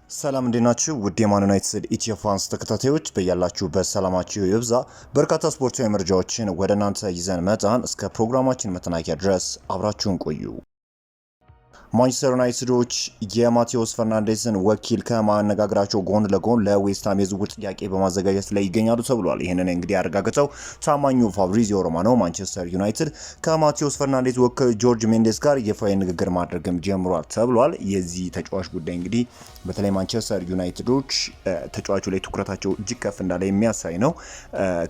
ሰላም እንዴናችሁ ውድ የማን ዩናይትድ ኢትዮ ፋንስ ተከታታዮች በያላችሁበት ሰላማችሁ ይብዛ። በርካታ ስፖርታዊ መረጃዎችን ወደ እናንተ ይዘን መጣን። እስከ ፕሮግራማችን መጠናቂያ ድረስ አብራችሁን ቆዩ። ማንቸስተር ዩናይትዶች የማቴዎስ ፈርናንዴዝን ወኪል ከማነጋገራቸው ጎን ለጎን ለዌስትሃም የዝውውር ጥያቄ በማዘጋጀት ላይ ይገኛሉ ተብሏል። ይህንን እንግዲህ ያረጋገጠው ታማኙ ፋብሪዚዮ ሮማኖ ማንቸስተር ዩናይትድ ከማቴዎስ ፈርናንዴዝ ወኪል ጆርጅ ሜንዴስ ጋር ይፋዊ ንግግር ማድረግም ጀምሯል ተብሏል። የዚህ ተጫዋች ጉዳይ እንግዲህ በተለይ ማንቸስተር ዩናይትዶች ተጫዋቹ ላይ ትኩረታቸው እጅግ ከፍ እንዳለ የሚያሳይ ነው።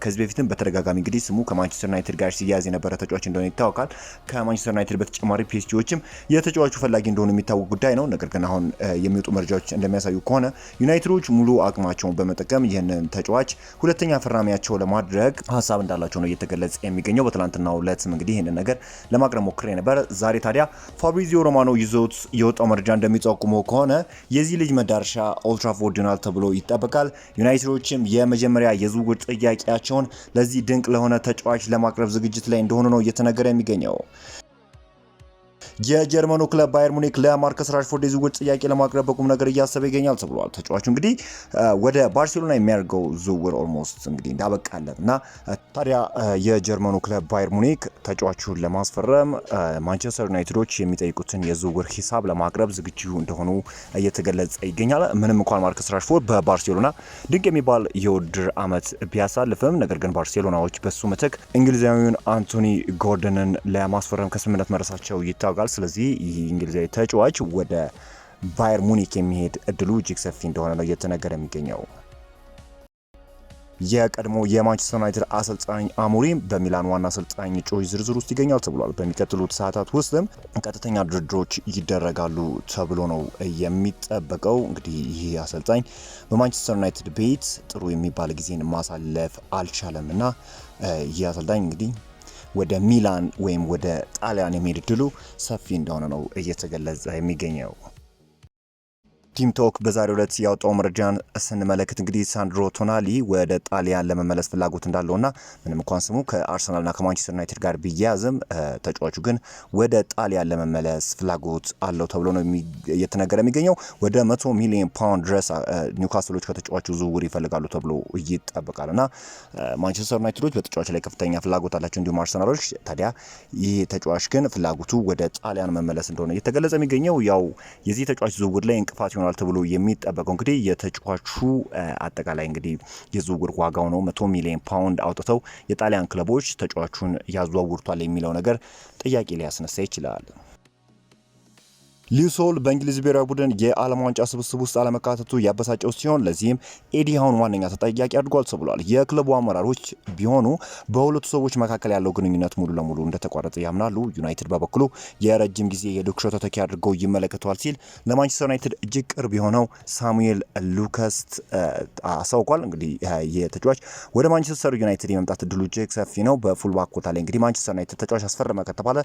ከዚህ በፊትም በተደጋጋሚ እንግዲህ ስሙ ከማንቸስተር ዩናይትድ ጋር ሲያያዝ የነበረ ተጫዋች እንደሆነ ይታወቃል። ከማንቸስተር ዩናይትድ በተጨማሪ ፒኤስጂዎችም የተጫዋቹ ፈላጊ እንደሆነ የሚታወቅ ጉዳይ ነው። ነገር ግን አሁን የሚወጡ መረጃዎች እንደሚያሳዩ ከሆነ ዩናይትዶች ሙሉ አቅማቸውን በመጠቀም ይህንን ተጫዋች ሁለተኛ ፈራሚያቸው ለማድረግ ሀሳብ እንዳላቸው ነው እየተገለጸ የሚገኘው። በትናንትናው ዕለትም እንግዲህ ይህንን ነገር ለማቅረብ ሞክሬ ነበር። ዛሬ ታዲያ ፋብሪዚዮ ሮማኖ ይዞት የወጣው መረጃ እንደሚጠቁመው ከሆነ የዚህ ልጅ መዳረሻ ኦልድ ትራፎርድ ይሆናል ተብሎ ይጠበቃል። ዩናይትዶችም የመጀመሪያ የዝውውር ጥያቄያቸውን ለዚህ ድንቅ ለሆነ ተጫዋች ለማቅረብ ዝግጅት ላይ እንደሆኑ ነው እየተነገረ የሚገኘው። የጀርመኑ ክለብ ባየር ሙኒክ ለማርከስ ራሽፎርድ የዝውውር ጥያቄ ለማቅረብ በቁም ነገር እያሰበ ይገኛል ተብሏል። ተጫዋቹ እንግዲህ ወደ ባርሴሎና የሚያደርገው ዝውውር ኦልሞስት እንግዲህ እንዳበቃለት እና ታዲያ የጀርመኑ ክለብ ባየር ሙኒክ ተጫዋቹን ለማስፈረም ማንቸስተር ዩናይትዶች የሚጠይቁትን የዝውውር ሂሳብ ለማቅረብ ዝግጁ እንደሆኑ እየተገለጸ ይገኛል። ምንም እንኳን ማርከስ ራሽፎርድ በባርሴሎና ድንቅ የሚባል የውድድር ዓመት ቢያሳልፍም ነገር ግን ባርሴሎናዎች በሱ ምትክ እንግሊዛዊውን አንቶኒ ጎርደንን ለማስፈረም ከስምምነት መድረሳቸው ይታወቃል። ስለዚህ ይህ እንግሊዛዊ ተጫዋች ወደ ባየር ሙኒክ የሚሄድ እድሉ እጅግ ሰፊ እንደሆነ ነው እየተነገረ የሚገኘው። የቀድሞ የማንቸስተር ዩናይትድ አሰልጣኝ አሞሪም በሚላን ዋና አሰልጣኝ እጩዎች ዝርዝር ውስጥ ይገኛል ተብሏል። በሚቀጥሉት ሰዓታት ውስጥም ቀጥተኛ ድርድሮች ይደረጋሉ ተብሎ ነው የሚጠበቀው። እንግዲህ ይህ አሰልጣኝ በማንቸስተር ዩናይትድ ቤት ጥሩ የሚባል ጊዜን ማሳለፍ አልቻለም እና ይህ አሰልጣኝ እንግዲህ ወደ ሚላን ወይም ወደ ጣሊያን የሚሄድ እድሉ ሰፊ እንደሆነ ነው እየተገለጸ የሚገኘው። ቲም ቶክ በዛሬው ዕለት ያወጣው መረጃን ስንመለከት እንግዲህ ሳንድሮ ቶናሊ ወደ ጣሊያን ለመመለስ ፍላጎት እንዳለውና ምንም እንኳን ስሙ ከአርሰናልና ከማንቸስተር ዩናይትድ ጋር ቢያያዝም ተጫዋቹ ግን ወደ ጣሊያን ለመመለስ ፍላጎት አለው ተብሎ ነው እየተነገረ የሚገኘው። ወደ 100 ሚሊዮን ፓውንድ ድረስ ኒውካስሎች ከተጫዋቹ ዝውውር ይፈልጋሉ ተብሎ ይጠበቃልና ማንቸስተር ዩናይትዶች በተጫዋቹ ላይ ከፍተኛ ፍላጎት አላቸው፣ እንዲሁም አርሰናሎች። ታዲያ ይህ ተጫዋች ግን ፍላጎቱ ወደ ጣሊያን መመለስ እንደሆነ እየተገለጸ የሚገኘው ያው የዚህ ተጫዋች ዝውውር ላይ እንቅፋት ይሆናል ተብሎ የሚጠበቀው እንግዲህ የተጫዋቹ አጠቃላይ እንግዲህ የዝውውር ዋጋው ነው። 100 ሚሊዮን ፓውንድ አውጥተው የጣሊያን ክለቦች ተጫዋቹን ያዘዋውሩታል የሚለው ነገር ጥያቄ ሊያስነሳ ይችላል። ሊዩሶል በእንግሊዝ ብሔራዊ ቡድን የዓለም ዋንጫ ስብስብ ውስጥ አለመካተቱ ያበሳጨው ሲሆን ለዚህም ኤዲ ሃውን ዋነኛ ተጠያቂ አድርጓል ተብሏል። የክለቡ አመራሮች ቢሆኑ በሁለቱ ሰዎች መካከል ያለው ግንኙነት ሙሉ ለሙሉ እንደተቋረጠ ያምናሉ። ዩናይትድ በበኩሉ የረጅም ጊዜ የሉክ ሾው ተተኪ አድርገው ይመለከተዋል ሲል ለማንቸስተር ዩናይትድ እጅግ ቅርብ የሆነው ሳሙኤል ሉከስት አሳውቋል። እንግዲህ የተጫዋች ወደ ማንቸስተር ዩናይትድ የመምጣት እድሉ እጅግ ሰፊ ነው። በፉልባክ ቦታ ላይ እንግዲህ ማንቸስተር ዩናይትድ ተጫዋች አስፈረመ ከተባለ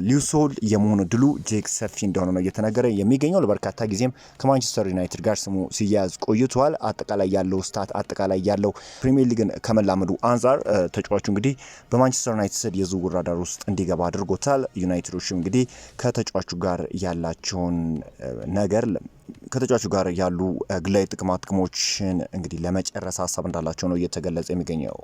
ሊዩሶል የመሆኑ እድሉ እጅግ ሰፊ እንደሆነ ነው እየተነገረ የሚገኘው። ለበርካታ ጊዜም ከማንቸስተር ዩናይትድ ጋር ስሙ ሲያያዝ ቆይቷል። አጠቃላይ ያለው ስታት አጠቃላይ ያለው ፕሪሚየር ሊግን ከመላመዱ አንጻር ተጫዋቹ እንግዲህ በማንቸስተር ዩናይትድ የዝውውር ራዳር ውስጥ እንዲገባ አድርጎታል። ዩናይትዶችም እንግዲህ ከተጫዋቹ ጋር ያላቸውን ነገር ከተጫዋቹ ጋር ያሉ ግላዊ ጥቅሞችን እንግዲህ ለመጨረስ ሀሳብ እንዳላቸው ነው እየተገለጸ የሚገኘው።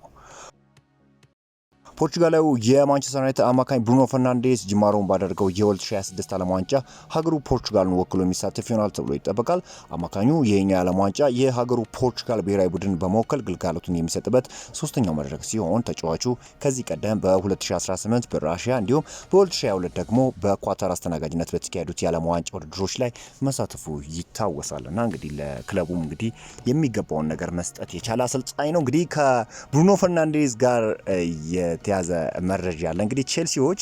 ፖርቹጋላዊ የማንቸስተር ዩናይትድ አማካኝ ብሩኖ ፈርናንዴዝ ጅማሮውን ባደረገው የ2026 ዓለም ዋንጫ ሀገሩ ፖርቹጋልን ወክሎ የሚሳተፍ ይሆናል ተብሎ ይጠበቃል። አማካኙ ይህኛው የዓለም ዋንጫ የሀገሩ ፖርቹጋል ብሔራዊ ቡድን በመወከል ግልጋሎቱን የሚሰጥበት ሶስተኛው መድረክ ሲሆን ተጫዋቹ ከዚህ ቀደም በ2018 በራሽያ እንዲሁም በ2022 ደግሞ በኳታር አስተናጋጅነት በተካሄዱት የዓለም ዋንጫ ውድድሮች ላይ መሳተፉ ይታወሳል እና እንግዲህ ለክለቡም እንግዲህ የሚገባውን ነገር መስጠት የቻለ አሰልጣኝ ነው። እንግዲህ ከብሩኖ ፈርናንዴዝ ጋር ያዘ መረጃ አለ። እንግዲህ ቼልሲዎች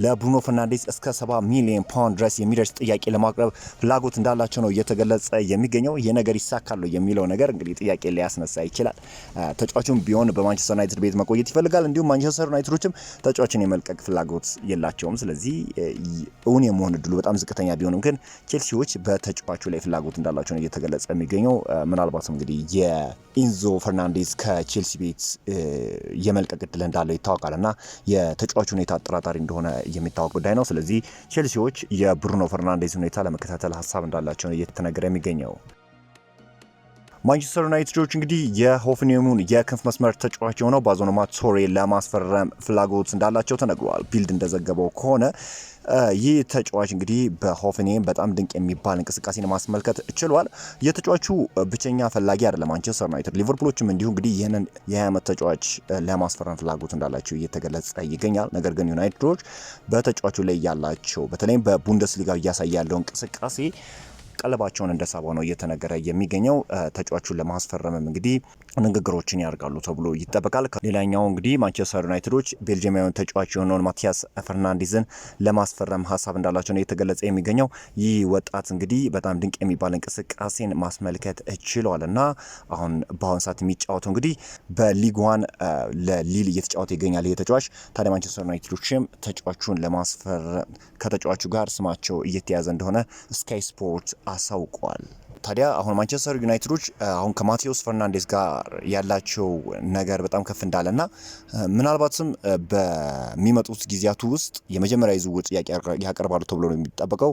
ለብሩኖ ፈርናንዴዝ እስከ 70 ሚሊዮን ፓውንድ ድረስ የሚደርስ ጥያቄ ለማቅረብ ፍላጎት እንዳላቸው ነው እየተገለጸ የሚገኘው። ይህ ነገር ይሳካሉ የሚለው ነገር እንግዲህ ጥያቄ ሊያስነሳ ይችላል። ተጫዋቹም ቢሆን በማንቸስተር ዩናይትድ ቤት መቆየት ይፈልጋል። እንዲሁም ማንቸስተር ዩናይትዶችም ተጫዋቹን የመልቀቅ ፍላጎት የላቸውም። ስለዚህ እውን የመሆን እድሉ በጣም ዝቅተኛ ቢሆንም ግን ቼልሲዎች በተጫዋቹ ላይ ፍላጎት እንዳላቸው ነው እየተገለጸ የሚገኘው። ምናልባትም እንግዲህ የኢንዞ ፈርናንዴዝ ከቼልሲ ቤት የመልቀቅ እድል እንዳለው ይታወቃል እና የተጫዋቹ ሁኔታ አጠራጣሪ እንደሆነ የሚታወቅ ጉዳይ ነው። ስለዚህ ቼልሲዎች የብሩኖ ፈርናንዴዝ ሁኔታ ለመከታተል ሀሳብ እንዳላቸው እየተነገረ የሚገኘው። ማንቸስተር ዩናይትዶች እንግዲህ የሆፍኒየሙን የክንፍ መስመር ተጫዋች የሆነው ባዞኖማ ቶሬ ለማስፈረም ፍላጎት እንዳላቸው ተነግሯል። ቢልድ እንደዘገበው ከሆነ ይህ ተጫዋች እንግዲህ በሆፍኒየም በጣም ድንቅ የሚባል እንቅስቃሴን ማስመልከት ችሏል። የተጫዋቹ ብቸኛ ፈላጊ አይደለም ማንቸስተር ዩናይትድ፣ ሊቨርፑሎችም እንዲሁ እንግዲህ ይህንን የ20 ዓመት ተጫዋች ለማስፈረም ፍላጎት እንዳላቸው እየተገለጸ ይገኛል። ነገር ግን ዩናይትዶች በተጫዋቹ ላይ ያላቸው በተለይም በቡንደስሊጋ እያሳየ ያለው እንቅስቃሴ ቀለባቸውን እንደሳበው ነው እየተነገረ የሚገኘው። ተጫዋቹን ለማስፈረምም እንግዲህ ንግግሮችን ያደርጋሉ ተብሎ ይጠበቃል። ሌላኛው እንግዲህ ማንቸስተር ዩናይትዶች ቤልጂየማዊውን ተጫዋች የሆነውን ማቲያስ ፈርናንዴዝን ለማስፈረም ሀሳብ እንዳላቸው ነው እየተገለጸ የሚገኘው። ይህ ወጣት እንግዲህ በጣም ድንቅ የሚባል እንቅስቃሴን ማስመልከት ችሏል እና አሁን በአሁን ሰዓት የሚጫወተው እንግዲህ በሊግ ዋን ለሊል እየተጫወተ ይገኛል። ይህ ተጫዋች ታዲያ ማንቸስተር ዩናይትዶችም ተጫዋቹን ለማስፈረም ከተጫዋቹ ጋር ስማቸው እየተያዘ እንደሆነ ስካይ ስፖርት አሳውቀዋል። ታዲያ አሁን ማንቸስተር ዩናይትዶች አሁን ከማቴዎስ ፈርናንዴዝ ጋር ያላቸው ነገር በጣም ከፍ እንዳለና ምናልባትም በሚመጡት ጊዜያቱ ውስጥ የመጀመሪያ የዝውውር ጥያቄ ያቀርባሉ ተብሎ ነው የሚጠበቀው።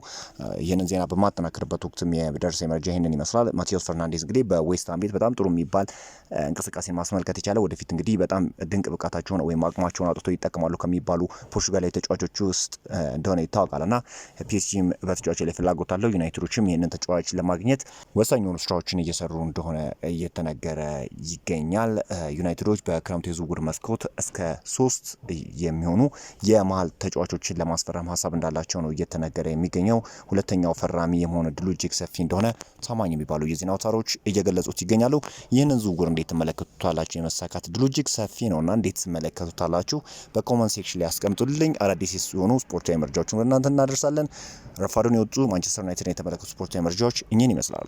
ይህንን ዜና በማጠናከርበት ወቅትም የደረሰ መረጃ ይህንን ይመስላል። ማቴዎስ ፈርናንዴዝ እንግዲህ በዌስትሃም ቤት በጣም ጥሩ የሚባል እንቅስቃሴን ማስመልከት የቻለ ወደፊት እንግዲህ በጣም ድንቅ ብቃታቸውን ወይም አቅማቸውን አውጥተው ይጠቀማሉ ከሚባሉ ፖርቹጋላዊ ተጫዋቾች ውስጥ እንደሆነ ይታወቃል እና ፒኤስጂም በተጫዋች ላይ ፍላጎት አለው። ዩናይትዶችም ይህንን ተጫዋች ለማግኘት ወሳኝ የሆኑ ስራዎችን እየሰሩ እንደሆነ እየተነገረ ይገኛል። ዩናይትዶች በክረምቱ የዝውውር መስኮት እስከ 3 የሚሆኑ የመሀል ተጫዋቾችን ለማስፈረም ሀሳብ እንዳላቸው ነው እየተነገረ የሚገኘው። ሁለተኛው ፈራሚ የመሆን እድሉ እጅግ ሰፊ እንደሆነ ታማኝ የሚባሉ የዜና አውታሮች እየገለጹት ይገኛሉ። ይህንን ዝውውር እንዴት ትመለከቱታላችሁ? የመሳካት እድሉ እጅግ ሰፊ ነውና እንዴት ትመለከቱታላችሁ? በኮመንት ሴክሽን ላይ ያስቀምጡልኝ። አዳዲስ የሆኑ ስፖርታዊ መረጃዎችን ወደ እናንተ እናደርሳለን። ረፋዱን የወጡ ማንቸስተር ዩናይትድን የተመለከቱ ስፖርታዊ መረጃዎች እኚህን ይመስላሉ።